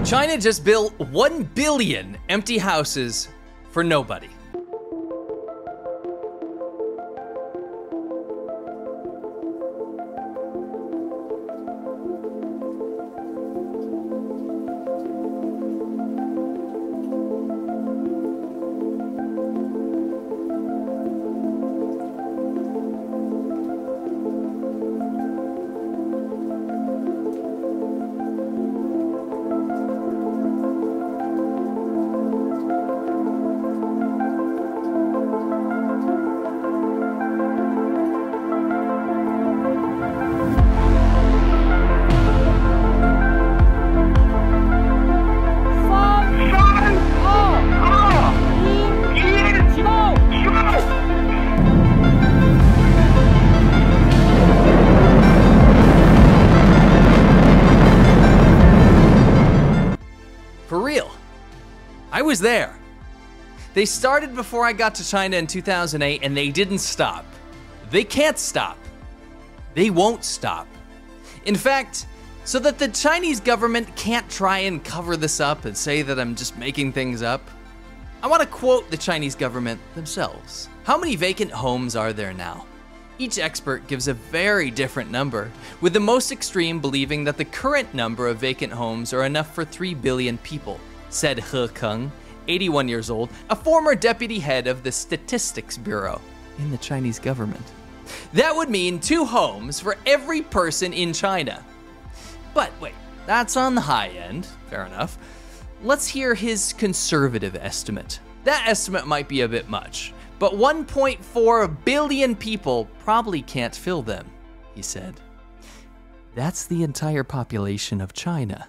China just built 1 billion empty houses for nobody. For real, I was there. They started before I got to China in 2008 and they didn't stop. They can't stop. They won't stop. In fact, so that the Chinese government can't try and cover this up and say that I'm just making things up, I want to quote the Chinese government themselves. How many vacant homes are there now? Each expert gives a very different number, with the most extreme believing that the current number of vacant homes are enough for 3 billion people, said He Keng, 81 years old, a former deputy head of the Statistics Bureau in the Chinese government. That would mean 2 homes for every person in China. But wait, that's on the high end, fair enough. Let's hear his conservative estimate. That estimate might be a bit much, but 1.4 billion people probably can't fill them, he said. That's the entire population of China.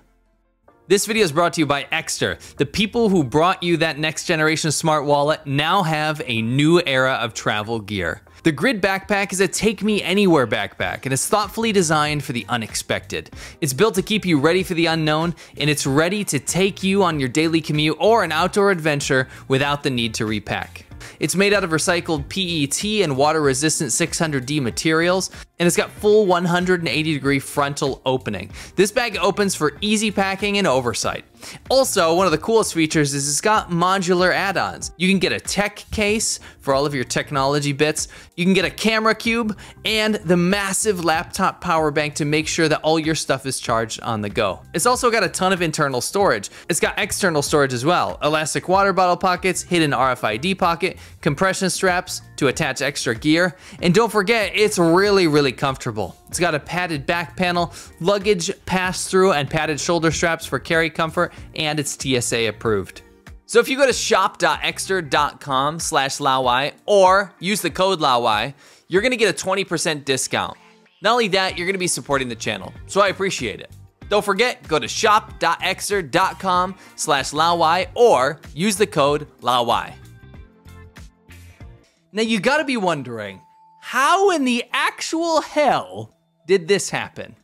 This video is brought to you by Exter. The people who brought you that next generation smart wallet now have a new era of travel gear. The Grid backpack is a take me anywhere backpack and is thoughtfully designed for the unexpected. It's built to keep you ready for the unknown, and it's ready to take you on your daily commute or an outdoor adventure without the need to repack. It's made out of recycled PET and water-resistant 600D materials, and it's got full 180-degree frontal opening. This bag opens for easy packing and oversight. Also, one of the coolest features is it's got modular add-ons. You can get a tech case for all of your technology bits, you can get a camera cube, and the massive laptop power bank to make sure that all your stuff is charged on the go. It's also got a ton of internal storage. It's got external storage as well. Elastic water bottle pockets, hidden RFID pocket, compression straps to attach extra gear, and don't forget, it's really comfortable. It's got a padded back panel, luggage pass-through, and padded shoulder straps for carry comfort, and it's TSA approved. So if you go to shop.exter.com/Laowai or use the code Laowai, you're gonna get a 20% discount. Not only that, you're gonna be supporting the channel, so I appreciate it. Don't forget, go to shop.exter.com/Laowai or use the code Laowai. Now you gotta be wondering, how in the actual hell did this happen?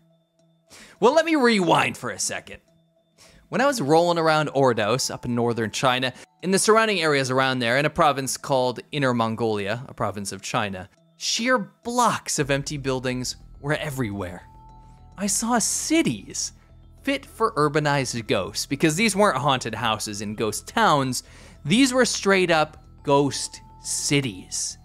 Well, let me rewind for a second. When I was rolling around Ordos up in northern China, in the surrounding areas around there, in a province called Inner Mongolia, a province of China, sheer blocks of empty buildings were everywhere. I saw cities fit for urbanized ghosts, because these weren't haunted houses in ghost towns, these were straight up ghost cities.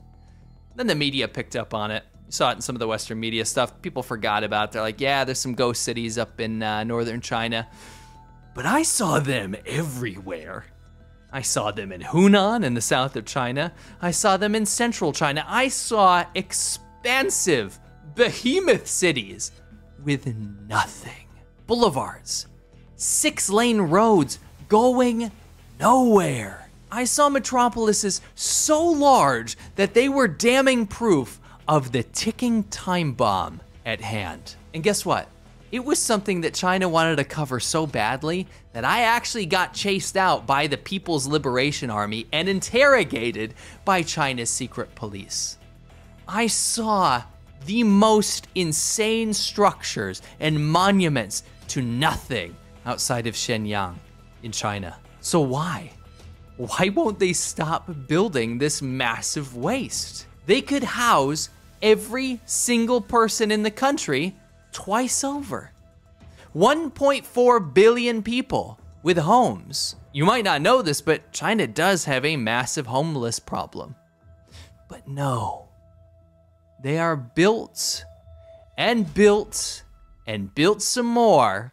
Then the media picked up on it. You saw it in some of the Western media stuff. People forgot about it. They're like, yeah, there's some ghost cities up in northern China. But I saw them everywhere. I saw them in Hunan in the south of China. I saw them in central China. I saw expansive, behemoth cities with nothing. Boulevards, 6-lane roads going nowhere. I saw metropolises so large that they were damning proof of the ticking time bomb at hand. And guess what? It was something that China wanted to cover so badly that I actually got chased out by the People's Liberation Army and interrogated by China's secret police. I saw the most insane structures and monuments to nothing outside of Shenyang in China. So why? Why won't they stop building this massive waste? They could house every single person in the country twice over. 1.4 billion people with homes. You might not know this, but China does have a massive homeless problem. But no, they are built and built and built some more,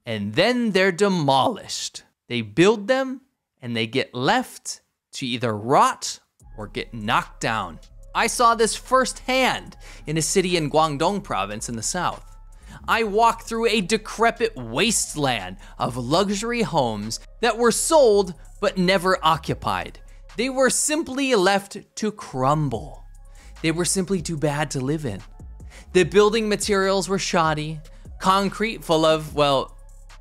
and then they're demolished. They build them and they get left to either rot or get knocked down. I saw this firsthand in a city in Guangdong province in the south. I walked through a decrepit wasteland of luxury homes that were sold but never occupied. They were simply left to crumble. They were simply too bad to live in. The building materials were shoddy, concrete full of, well,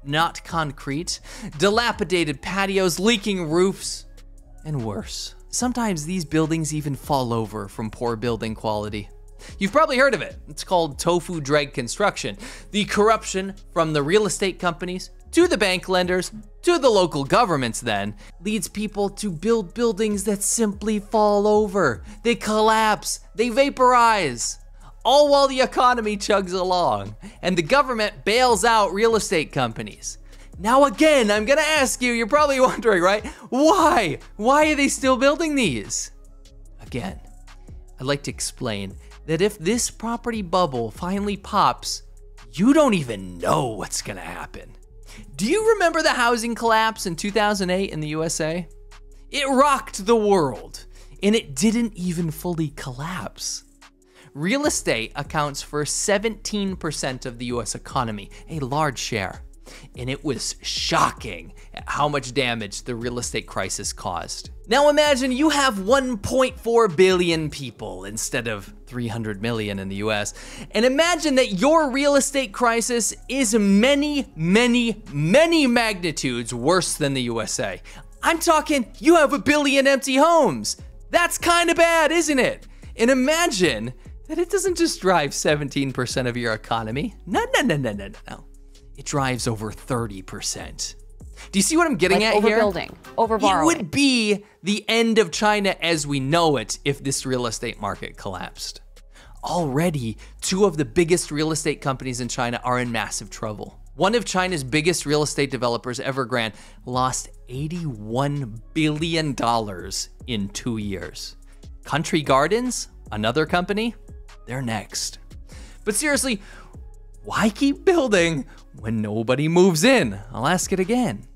not concrete, dilapidated patios, leaking roofs, and worse. Sometimes these buildings even fall over from poor building quality. You've probably heard of it. It's called tofu dreg construction. The corruption from the real estate companies to the bank lenders to the local governments then leads people to build buildings that simply fall over. They collapse, they vaporize, all while the economy chugs along and the government bails out real estate companies. Now again, I'm gonna ask you, you're probably wondering, right? Why? Why are they still building these? Again, I'd like to explain that if this property bubble finally pops, you don't even know what's gonna happen. Do you remember the housing collapse in 2008 in the USA? It rocked the world, and it didn't even fully collapse. Real estate accounts for 17% of the US economy, a large share. And it was shocking at how much damage the real estate crisis caused. Now imagine you have 1.4 billion people instead of 300 million in the US. And imagine that your real estate crisis is many, many, many magnitudes worse than the USA. I'm talking, you have 1 billion empty homes. That's kind of bad, isn't it? And imagine that it doesn't just drive 17% of your economy. No. It drives over 30%. Do you see what I'm getting at here? Overbuilding, overborrowing. It would be the end of China as we know it if this real estate market collapsed. Already, 2 of the biggest real estate companies in China are in massive trouble. One of China's biggest real estate developers, Evergrande, lost $81 billion in 2 years. Country Gardens, another company, they're next. But seriously, why keep building when nobody moves in? I'll ask it again.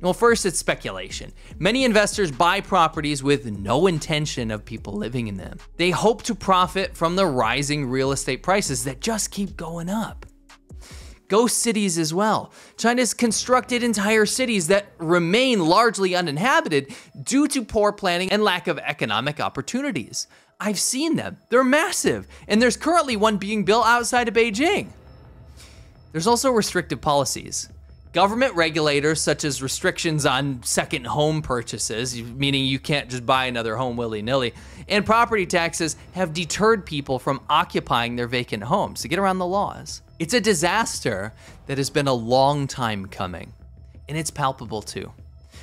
Well, first, it's speculation. Many investors buy properties with no intention of people living in them. They hope to profit from the rising real estate prices that just keep going up. Ghost cities as well. China's constructed entire cities that remain largely uninhabited due to poor planning and lack of economic opportunities. I've seen them. They're massive, and there's currently one being built outside of Beijing. There's also restrictive policies. Government regulators, such as restrictions on second home purchases, meaning you can't just buy another home willy-nilly, and property taxes have deterred people from occupying their vacant homes to get around the laws. It's a disaster that has been a long time coming, and it's palpable too.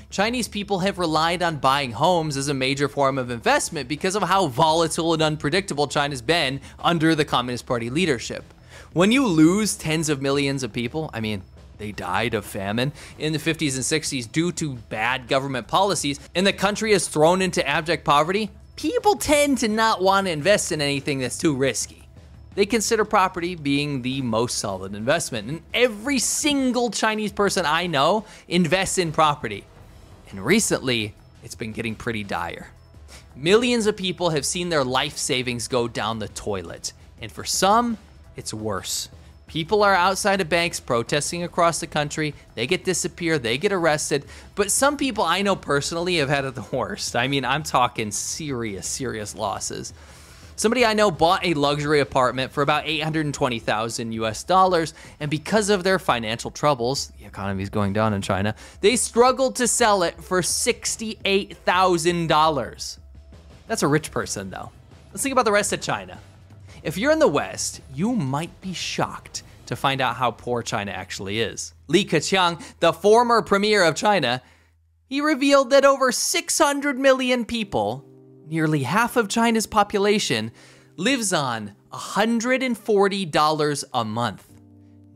Chinese people have relied on buying homes as a major form of investment because of how volatile and unpredictable China's been under the Communist Party leadership. When you lose tens of millions of people, I mean, they died of famine in the 50s and 60s due to bad government policies, and the country is thrown into abject poverty, people tend to not want to invest in anything that's too risky. They consider property being the most solid investment, and every single Chinese person I know invests in property. And recently, it's been getting pretty dire. Millions of people have seen their life savings go down the toilet, and for some, it's worse. People are outside of banks protesting across the country. They get disappeared, they get arrested. But some people I know personally have had it the worst. I mean, I'm talking serious losses. Somebody I know bought a luxury apartment for about $820,000 US, and because of their financial troubles, the economy's going down in China, they struggled to sell it for $68,000. That's a rich person though. Let's think about the rest of China. If you're in the West, you might be shocked to find out how poor China actually is. Li Keqiang, the former premier of China, he revealed that over 600 million people, nearly half of China's population, lives on $140 a month.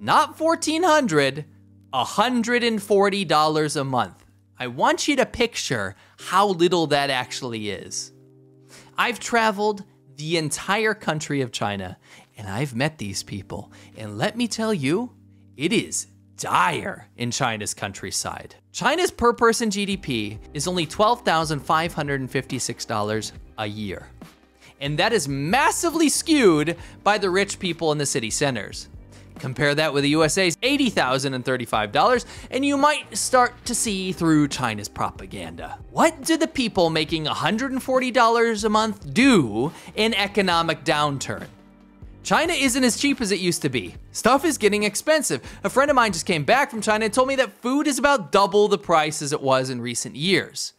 Not $1,400, $140 a month. I want you to picture how little that actually is. I've traveled the entire country of China, and I've met these people. And let me tell you, it is dire in China's countryside. China's per person GDP is only $12,556 a year. And that is massively skewed by the rich people in the city centers. Compare that with the USA's $80,035, and you might start to see through China's propaganda. What do the people making $140 a month do in economic downturn? China isn't as cheap as it used to be. Stuff is getting expensive. A friend of mine just came back from China and told me that food is about double the price as it was in recent years.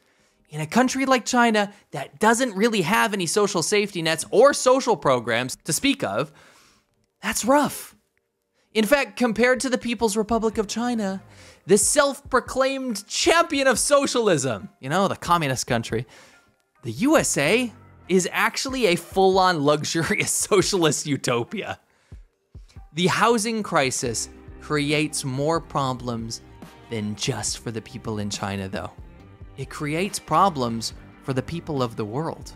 In a country like China that doesn't really have any social safety nets or social programs to speak of, that's rough. In fact, compared to the People's Republic of China, the self-proclaimed champion of socialism, the communist country, the USA is actually a full-on luxurious socialist utopia. The housing crisis creates more problems than just for the people in China, though. It creates problems for the people of the world.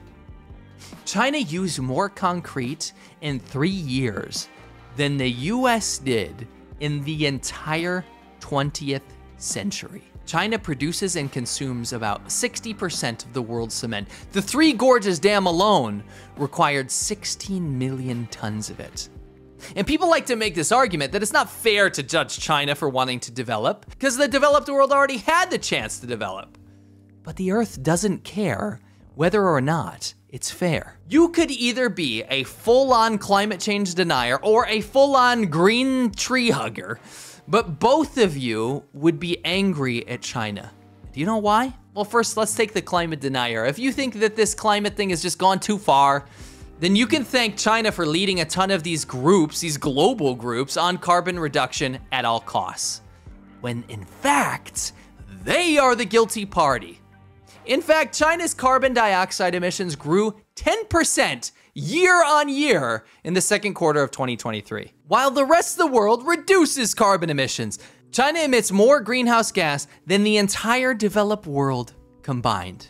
China used more concrete in 3 years than the US did in the entire 20th century. China produces and consumes about 60% of the world's cement. The Three Gorges Dam alone required 16 million tons of it. And people like to make this argument that it's not fair to judge China for wanting to develop, because the developed world already had the chance to develop. But the Earth doesn't care whether or not it's fair. You could either be a full-on climate change denier or a full-on green tree hugger, but both of you would be angry at China. Do you know why? Well, first, let's take the climate denier. If you think that this climate thing has just gone too far, then you can thank China for leading a ton of these groups, these global groups, on carbon reduction at all costs. When in fact, they are the guilty party. In fact, China's carbon dioxide emissions grew 10% year on year in the second quarter of 2023. While the rest of the world reduces carbon emissions, China emits more greenhouse gas than the entire developed world combined.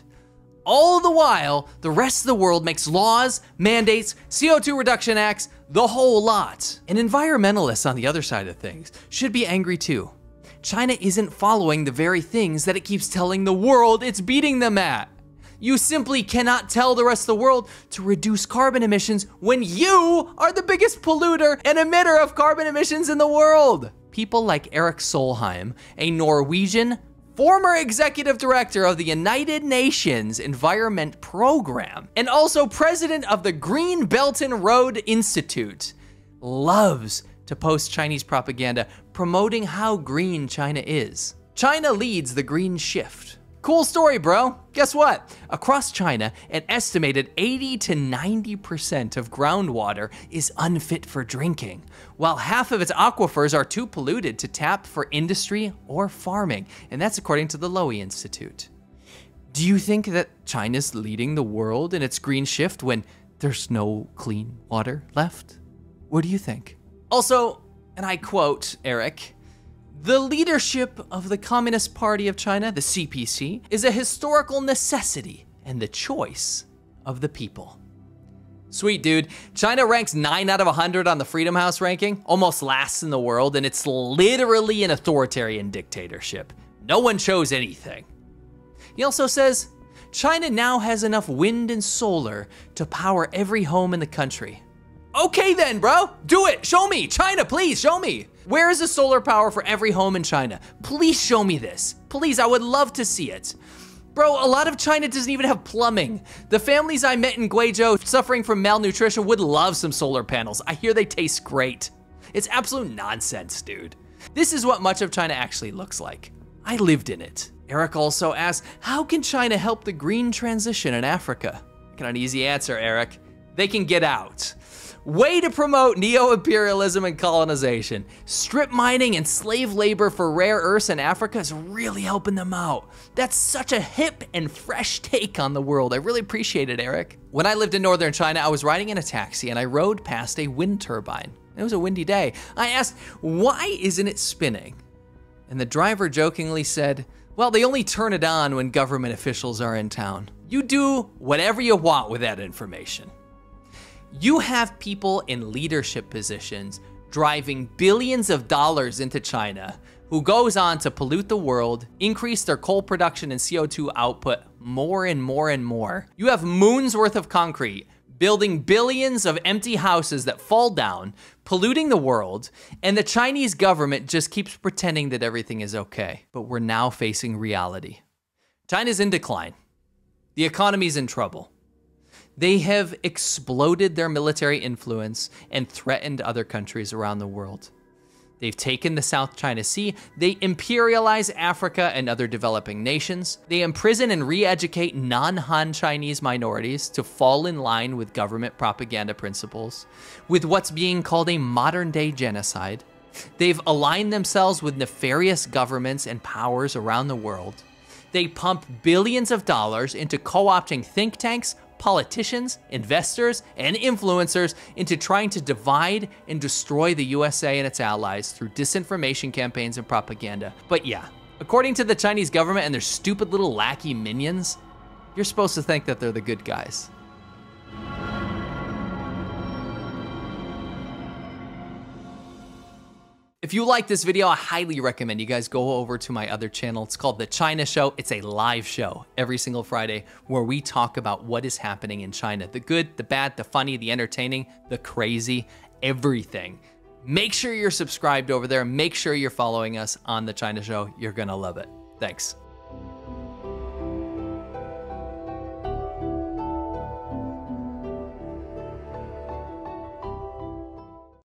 All the while, the rest of the world makes laws, mandates, CO2 reduction acts, the whole lot. And environmentalists on the other side of things should be angry too. China isn't following the very things that it keeps telling the world it's beating them at. You simply cannot tell the rest of the world to reduce carbon emissions when you are the biggest polluter and emitter of carbon emissions in the world. People like Erik Solheim, a Norwegian former executive director of the United Nations Environment Program, and also president of the Green Belt and Road Institute, loves to post Chinese propaganda promoting how green China is. China leads the green shift. Cool story, bro. Guess what? Across China, an estimated 80 to 90% of groundwater is unfit for drinking, while half of its aquifers are too polluted to tap for industry or farming, and that's according to the Lowy Institute. Do you think that China's leading the world in its green shift when there's no clean water left? What do you think? Also, and I quote Eric, "The leadership of the Communist Party of China, the CPC, is a historical necessity and the choice of the people." Sweet, dude. China ranks 9 out of 100 on the Freedom House ranking, almost last in the world, and it's literally an authoritarian dictatorship. No one chose anything. He also says, China now has enough wind and solar to power every home in the country. Okay then, bro, do it. Show me. China, please show me. Where is the solar power for every home in China? Please show me this. Please, I would love to see it. Bro, a lot of China doesn't even have plumbing. The families I met in Guizhou suffering from malnutrition would love some solar panels. I hear they taste great. It's absolute nonsense, dude. This is what much of China actually looks like. I lived in it. Eric also asks, how can China help the green transition in Africa? I got an easy answer, Eric. They can get out. Way to promote neo-imperialism and colonization. Strip mining and slave labor for rare earths in Africa is really helping them out. That's such a hip and fresh take on the world. I really appreciate it, Eric. When I lived in northern China, I was riding in a taxi and I rode past a wind turbine. It was a windy day. I asked, why isn't it spinning? And the driver jokingly said, well, they only turn it on when government officials are in town. You do whatever you want with that information. You have people in leadership positions driving billions of dollars into China who goes on to pollute the world, increase their coal production and CO2 output more and more and more. You have moons worth of concrete building billions of empty houses that fall down, polluting the world, and the Chinese government just keeps pretending that everything is okay. But we're now facing reality. China's in decline. The economy's in trouble. They have exploded their military influence and threatened other countries around the world. They've taken the South China Sea, they imperialize Africa and other developing nations, they imprison and re-educate non-Han Chinese minorities to fall in line with government propaganda principles, with what's being called a modern-day genocide. They've aligned themselves with nefarious governments and powers around the world. They pump billions of dollars into co-opting think tanks, politicians, investors, and influencers into trying to divide and destroy the USA and its allies through disinformation campaigns and propaganda. But yeah, according to the Chinese government and their stupid little lackey minions, you're supposed to think that they're the good guys. If you like this video, I highly recommend you guys go over to my other channel. It's called The China Show. It's a live show every single Friday where we talk about what is happening in China. The good, the bad, the funny, the entertaining, the crazy, everything. Make sure you're subscribed over there. Make sure you're following us on The China Show. You're gonna love it. Thanks.